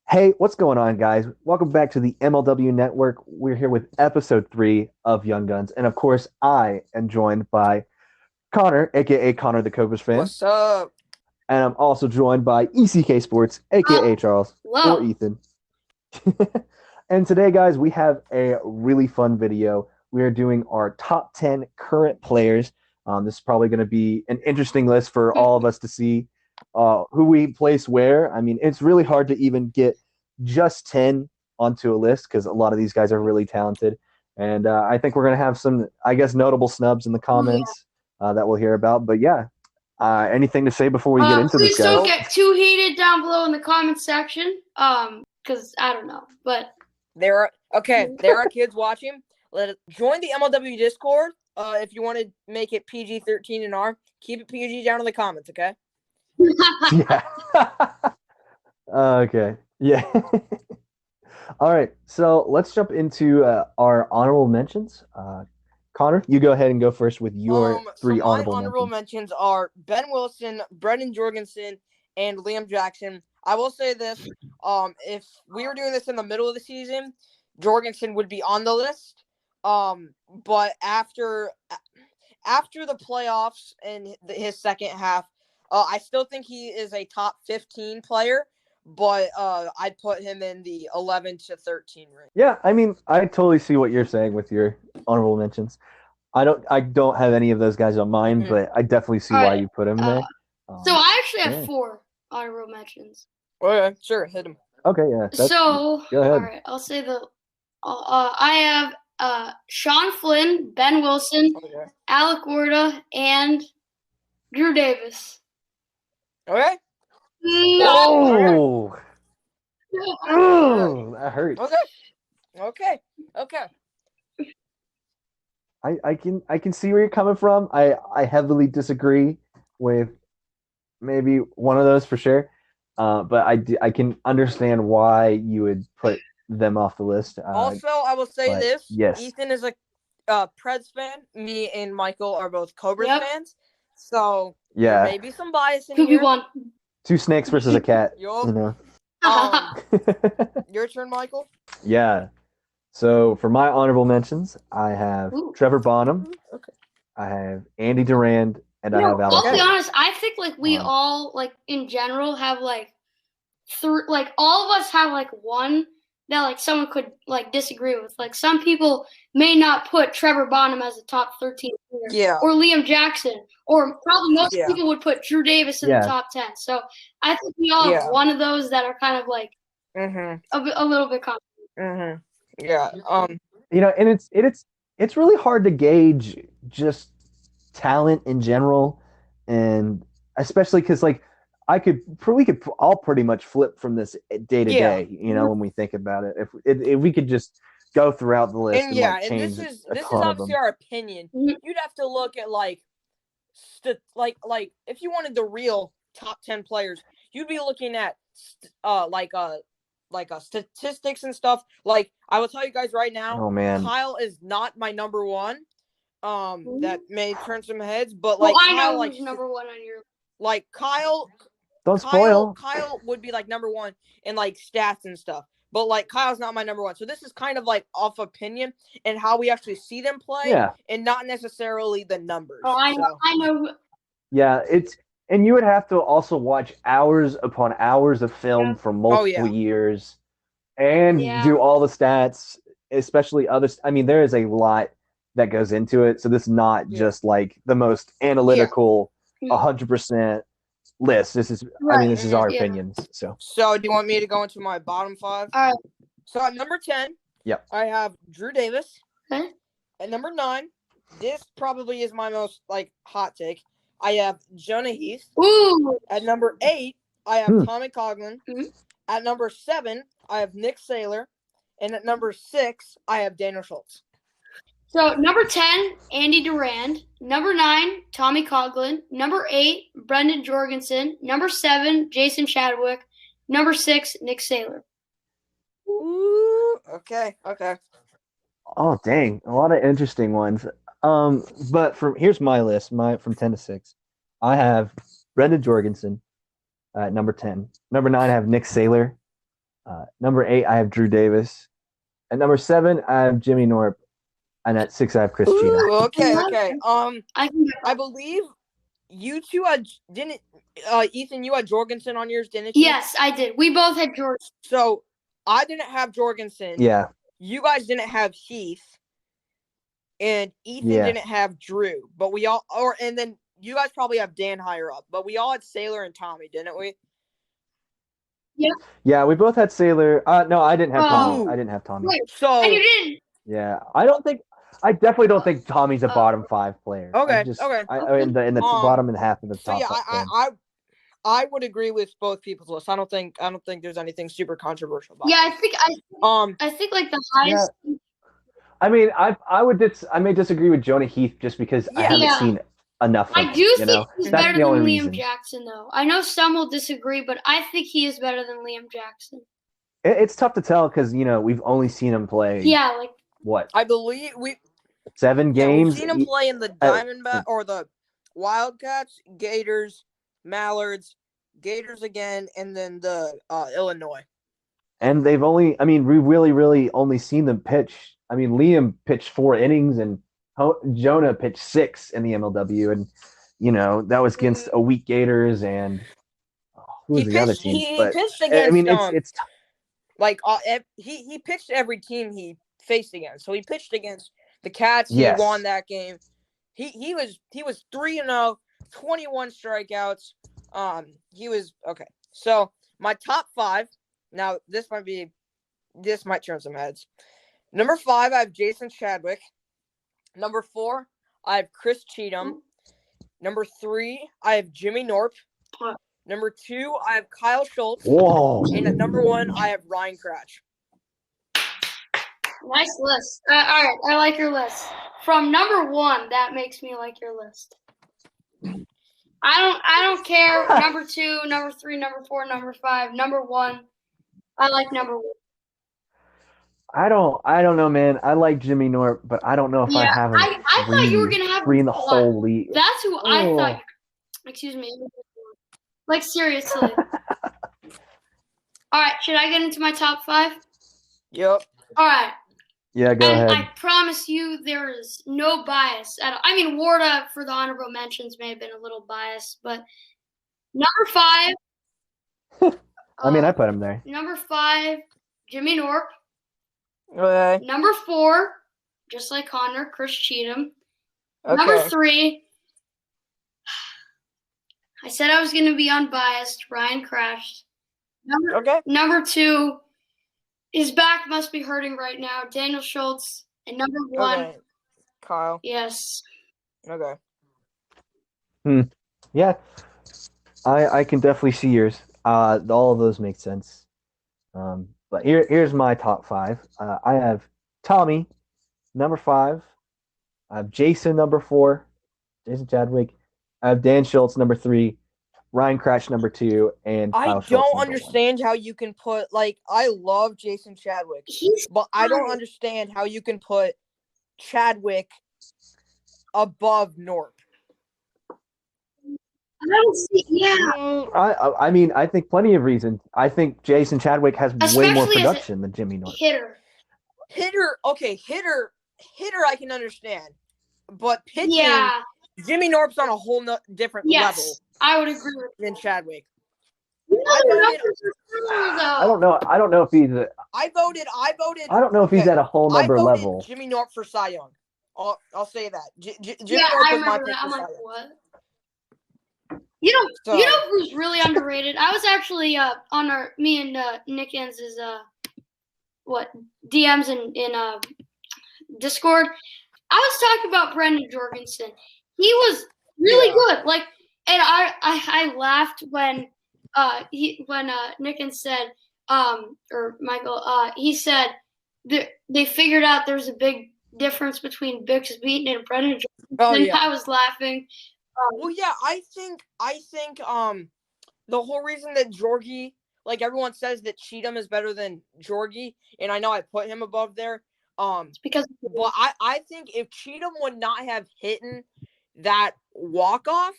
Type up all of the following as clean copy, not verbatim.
Hey, what's going on, guys? Welcome back to the MLW Network. We're here with episode 3 of Young Guns. And of course, I am joined by Connor, aka Connor the Cobras fan. What's up? And I'm also joined by ECK Sports, aka Charles, or Whoa. Ethan. And today, guys, we have a really fun video. We are doing our top 10 current players. This is probably going to be an interesting list for all of us to see who we place where. I mean, it's really hard to even get just 10 onto a list because a lot of these guys are really talented. And I think we're going to have some, I guess, notable snubs in the comments that we'll hear about. But yeah, anything to say before we get into this, Please guys? don't get too heated down below in the comments section. Because I don't know, but There are kids watching. Join the MLW Discord. If you want to make it PG-13 and R, keep it PG down in the comments, okay? Yeah. Okay. Yeah. All right. So let's jump into our honorable mentions. Connor, you go ahead and go first with your three my honorable mentions are Ben Wilson, Brendan Jorgensen, and Liam Jackson. I will say this: if we were doing this in the middle of the season, Jorgensen would be on the list. But after the playoffs and his second half, I still think he is a top 15 player. But I'd put him in the 11 to 13 range. Yeah, I mean, I totally see what you're saying with your honorable mentions. I don't have any of those guys on mine, but I definitely see why you put him there. So I actually have 4 honorable mentions. Okay, sure, hit him. Okay, yeah. So go ahead. all right, I'll say I have Sean Flynn, Ben Wilson, Alec Gorda, and Drew Davis. Okay. No. Oh, that hurts. Okay. I can see where you're coming from. I heavily disagree with maybe one of those for sure. But I can understand why you would put them off the list. Also, I will say this. Yes. Ethan is a Preds fan. Me and Michael are both Cobras fans. So there may be some bias in here. 2v1. 2 snakes versus a cat. Yup. You know. Your turn, Michael. Yeah. So for my honorable mentions, I have Trevor Bonham. Okay. I have Andy Durand, and I have Alex. I'll be honest. I think we all in general have all of us have one that someone could disagree with. Some people may not put Trevor Bonham as a top 13 player. Yeah. Or Liam Jackson. Or probably most people would put Drew Davis in the top 10. So I think we all have one of those that are kind of a little bit confident. Mm-hmm. Yeah. And it's really hard to gauge just talent in general, and especially because we could all pretty much flip from this day to day. When we think about it, if we could just go throughout the list and this is obviously our opinion. You'd have to look at if you wanted the real top 10 players, you'd be looking at statistics and stuff. I will tell you guys right now, Kyle is not my number one. That may turn some heads, but I know who's number one on your Kyle. Don't spoil. Kyle would be number one in stats and stuff, but Kyle's not my number one. So this is kind of off opinion and how we actually see them play, and not necessarily the numbers. Oh, I know. Yeah, and you would have to also watch hours upon hours of film for multiple years, and do all the stats, especially others. I mean, there is a lot that goes into it. So this is not just the most analytical 100% list. This is, this is our opinions. So do you want me to go into my bottom 5? All right. So at number 10, I have Drew Davis. Okay. At number 9, this probably is my most hot take. I have Jonah Heath. Ooh. At number 8, I have Tommy Coughlin. At number 7, I have Nick Saylor. And at number 6, I have Daniel Schultz. So number 10, Andy Durand. Number 9, Tommy Coughlin. Number 8, Brendan Jorgensen. Number 7, Jason Chadwick. Number 6, Nick Saylor. Ooh, okay. Oh, dang. A lot of interesting ones. But here's my list, from 10 to 6. I have Brendan Jorgensen at number 10. Number 9, I have Nick Saylor. Number 8, I have Drew Davis. At number 7, I have Jimmy Norp. And at 6, I have Chris Cheetah. Ooh, okay. I believe you two didn't. Ethan, you had Jorgensen on yours, didn't you? Yes, I did. We both had Jordan. So I didn't have Jorgensen. Yeah. You guys didn't have Heath, and Ethan didn't have Drew. But we all, and then you guys probably have Dan higher up. But we all had Sailor and Tommy, didn't we? Yeah. Yeah, we both had Sailor. No, I didn't have Tommy. I didn't have Tommy. Wait, so and you didn't. Yeah, I definitely don't think Tommy's a bottom 5 player. Okay. In the bottom and half of the top. So yeah, I would agree with both people's lists. I don't think there's anything super controversial about Yeah, it. I think like the highest. Yeah. I mean, I may disagree with Jonah Heath just because I haven't seen enough. I do think he's better than Liam reason. Jackson, though. I know some will disagree, but I think he is better than Liam Jackson. It's tough to tell because we've only seen him play. Yeah, like what? I believe 7 games. We've seen him play in the Diamondback or the Wildcats, Gators, Mallards, Gators again, and then the Illinois. And they've we really only seen them pitch. I mean, Liam pitched 4 innings and Jonah pitched 6 in the MLW, and that was against a weak Gators and who was the other team? He pitched against. I mean, it's like he pitched every team he faced against. So he pitched against the Cats. Yes. He won that game. He was 3-0, 21 strikeouts. He was okay. So my top 5. Now this might turn some heads. Number 5, I have Jason Chadwick. Number 4, I have Chris Cheatham. Number 3, I have Jimmy Norp. Number 2, I have Kyle Schultz. Whoa. And at number 1, I have Ryan Cratch. Nice list. All right, I like your list. From number 1, that makes me like your list. I don't care. Number 2, number 3, number 4, number 5, number 1. I like number 1. I don't know, man. I like Jimmy Norp, but I don't know if I have him. I thought you were gonna have 3 in the whole league. That's who I thought. Excuse me. Like seriously. All right, should I get into my top 5? Yep. All right. Yeah, go ahead. I promise you, there is no bias at all. I mean, Warda for the honorable mentions may have been a little biased, but number 5. I mean, I put him there. Number 5, Jimmy Norp. Okay. Number 4, just like Connor, Chris Cheatham. Okay. Number 3, I said I was going to be unbiased. Ryan Cratch. Number 2, his back must be hurting right now. Daniel Schultz. And number 1, okay. Kyle. Yes. Okay. Yeah, I can definitely see yours. All of those make sense. But here's my top 5. I have Tommy, number 5. I have Jason, number 4. Jason Chadwick. I have Dan Schultz, number 3. Ryan Cratch, number 2. And Kyle Schultz, don't understand how you can put, I love Jason Chadwick. But I don't understand how you can put Chadwick above Norp. I don't see, yeah. I mean, I think plenty of reasons. I think Jason Chadwick has way more production than Jimmy Norp. Hitter, I can understand. But pitching, Jimmy Norp's on a whole different level. I would agree with than Chadwick. I don't know. I don't know if he's. I voted. I don't know if he's at a whole number level. Jimmy Norp for Cy Young. I'll say that. Jimmy I Norp remember that. I'm like, what? You know who's really underrated? I was actually on me and Nick Enz's DMs in Discord. I was talking about Brendan Jorgensen. He was really good. And I laughed when Nick Enz said or Michael he said they figured out there's a big difference between Bix Beaton and Brendan Jorgensen. I was laughing. I think the whole reason that Jorgie, everyone says that Cheatham is better than Jorgie, and I know I put him above there. Because I think if Cheatham would not have hit that walk-off,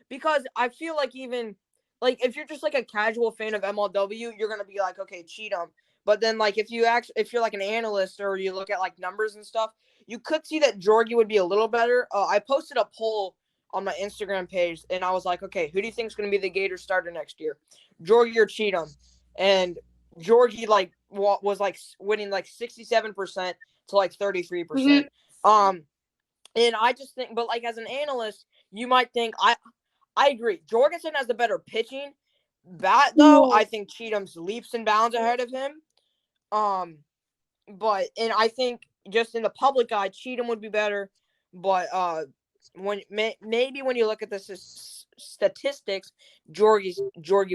because I feel like even like if you're just like a casual fan of MLW, you're gonna be like, okay, Cheatham. But then like if you're like an analyst or you look at like numbers and stuff, you could see that Georgie would be a little better. I posted a poll on my Instagram page and I was like, okay, who do you think is gonna be the Gators starter next year, Georgie or Cheatham? And Georgie like was like winning like 67% to like 33%. And I just think, but like as an analyst, you might think I agree. Jorgensen has the better pitching. That though, I think Cheatham's leaps and bounds ahead of him. But and I think just in the public eye, Cheatham would be better. But maybe when you look at the statistics, Georgie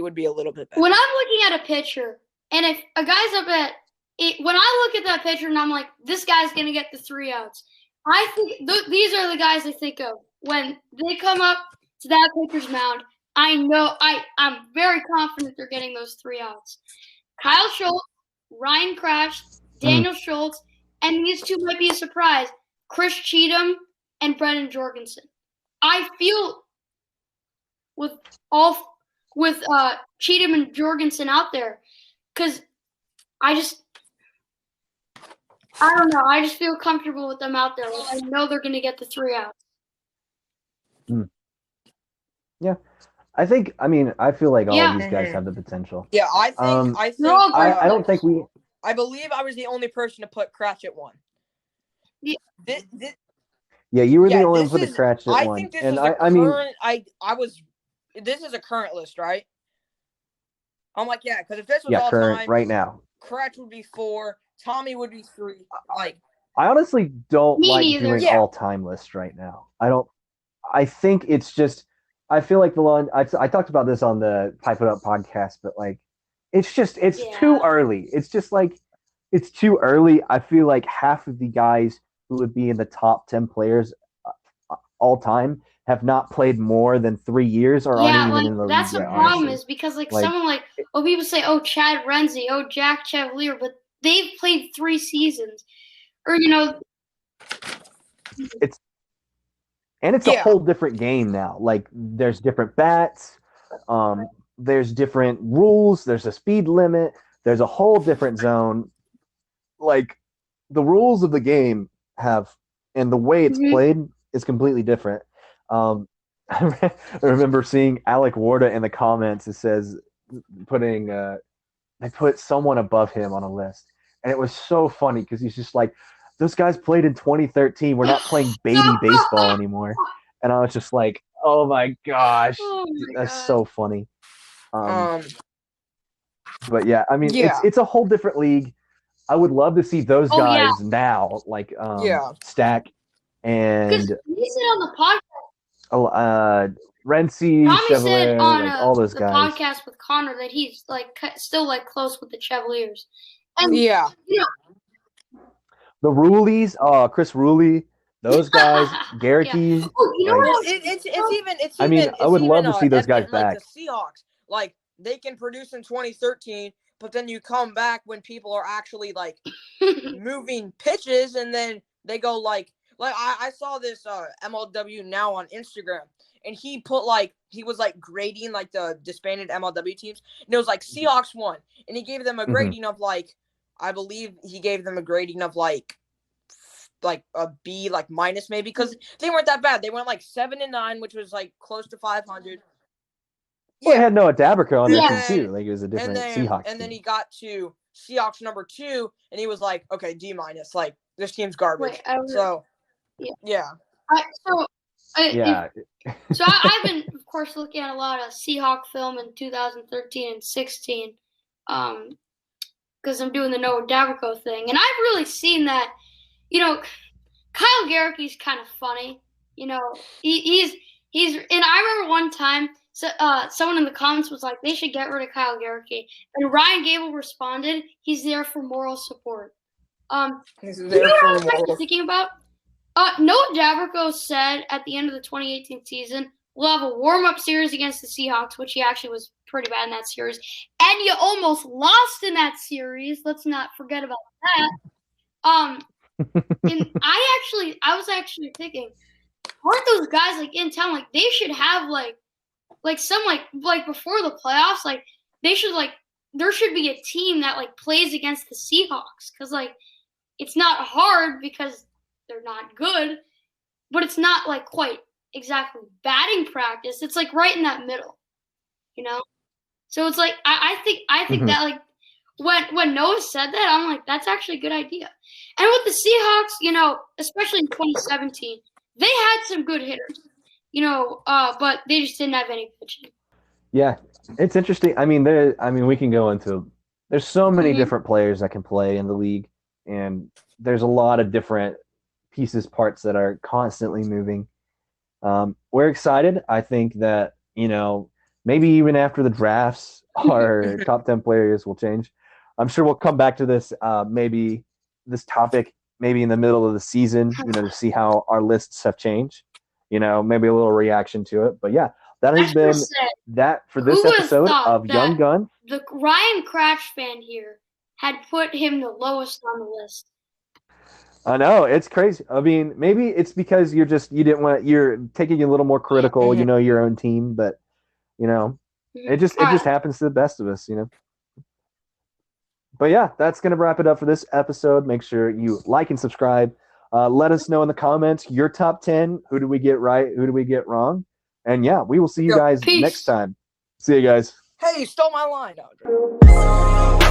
would be a little bit better. When I'm looking at a pitcher, and if a guy's up at it, when I look at that pitcher and I'm like, this guy's gonna get the 3 outs, I think these are the guys I think of when they come up to that pitcher's mound. I know I'm very confident they're getting those 3 outs. Kyle Schultz, Ryan Crash, Daniel Schultz, and these two might be a surprise. Chris Cheatham and Brendan Jorgensen. I feel with Cheatham and Jorgensen out there, because I don't know. I just feel comfortable with them out there. I know they're going to get the 3 outs. Yeah. I feel like all of these guys have the potential. Yeah, I think I don't think we. I believe I was the only person to put Cratch at 1. Yeah, you were the only one to put the Cratch at 1. I think this is a current. This is a current list, right? I'm like, yeah, because if this was all current time, right now, Cratch would be 4, Tommy would be 3. Like, I honestly don't like doing all-time lists right now. I think it's just. I feel like I talked about this on the Pipe It Up podcast, but like, it's too early. It's just like, it's too early. I feel like half of the guys who would be in the top 10 players all time have not played more than 3 years or aren't even in the league. That's the problem is because someone like, people say, Chad Renzi, Jack Chevalier, but they've played 3 seasons, or it's a whole different game now. Like, there's different bats, there's different rules, there's a speed limit, there's a whole different zone. Like, the rules of the game and the way it's played is completely different. I remember seeing Alec Warda in the comments. It says they put someone above him on a list, and it was so funny because he's just like, those guys played in 2013. We're not playing baby baseball anymore. And I was just like, oh my gosh, that's so funny. But yeah, it's a whole different league. I would love to see those guys now, like Stack and he said on the podcast. Renzi, Chevalier, all those guys. The podcast with Connor that he's like still like close with the Chevaliers. And the Ruleys, Chris Ruley, those guys, Garricky. I would love to see those guys back. Like the Seahawks, like they can produce in 2013, but then you come back when people are actually like moving pitches, and then they go like I saw this MLW Now on Instagram, and he put he was grading like the disbanded MLW teams, and it was like Seahawks won, and he gave them a grading of I believe he gave them a grading of like a B, minus maybe, because they weren't that bad. They went 7-9, which was close to 500. Well, they had Noah Dabrica on there too. Like, it was a different Seahawks. And then he got to Seahawks number 2, and he was like, okay, D minus. Like, this team's garbage. So I've been, of course, looking at a lot of Seahawk film in 2013 and 16. Because I'm doing the Noah Dabrico thing. And I've really seen that, Kyle Garricky's kind of funny. He's and I remember one time someone in the comments was like, they should get rid of Kyle Garricky. And Ryan Gable responded, he's there for moral support. He's you there know what I was for actually thinking about? Noah Dabrico said at the end of the 2018 season, we'll have a warm-up series against the Seahawks, which he actually was pretty bad in that series. And you almost lost in that series. Let's not forget about that. And I was actually thinking, aren't those guys in town, they should have like before the playoffs, like they should like there should be a team that like plays against the Seahawks because like it's not hard because they're not good, but it's not like quite exactly batting practice. It's like right in that middle, you know. So it's like I think that like when Noah said that, I'm like that's actually a good idea. And with the Seahawks, you know, especially in 2017, they had some good hitters, you know, but they just didn't have any pitching. Yeah, it's interesting. I mean, we can go into. There's so many different players that can play in the league, and there's a lot of different pieces, parts that are constantly moving. We're excited. I think that maybe even after the drafts, our top 10 players will change. I'm sure we'll come back to this. Maybe this topic, maybe in the middle of the season, to see how our lists have changed. Maybe a little reaction to it. But yeah. That has been that for this episode of Young Gun. The Ryan Cratch fan here had put him the lowest on the list. I know, it's crazy. I mean, maybe it's because you're taking a little more critical, your own team, but it just happens to the best of us, But yeah, that's gonna wrap it up for this episode. Make sure you like and subscribe. Let us know in the comments your top 10. Who do we get right? Who do we get wrong? And yeah, we will see you guys next time. See you guys. Hey, you stole my line, Audrey.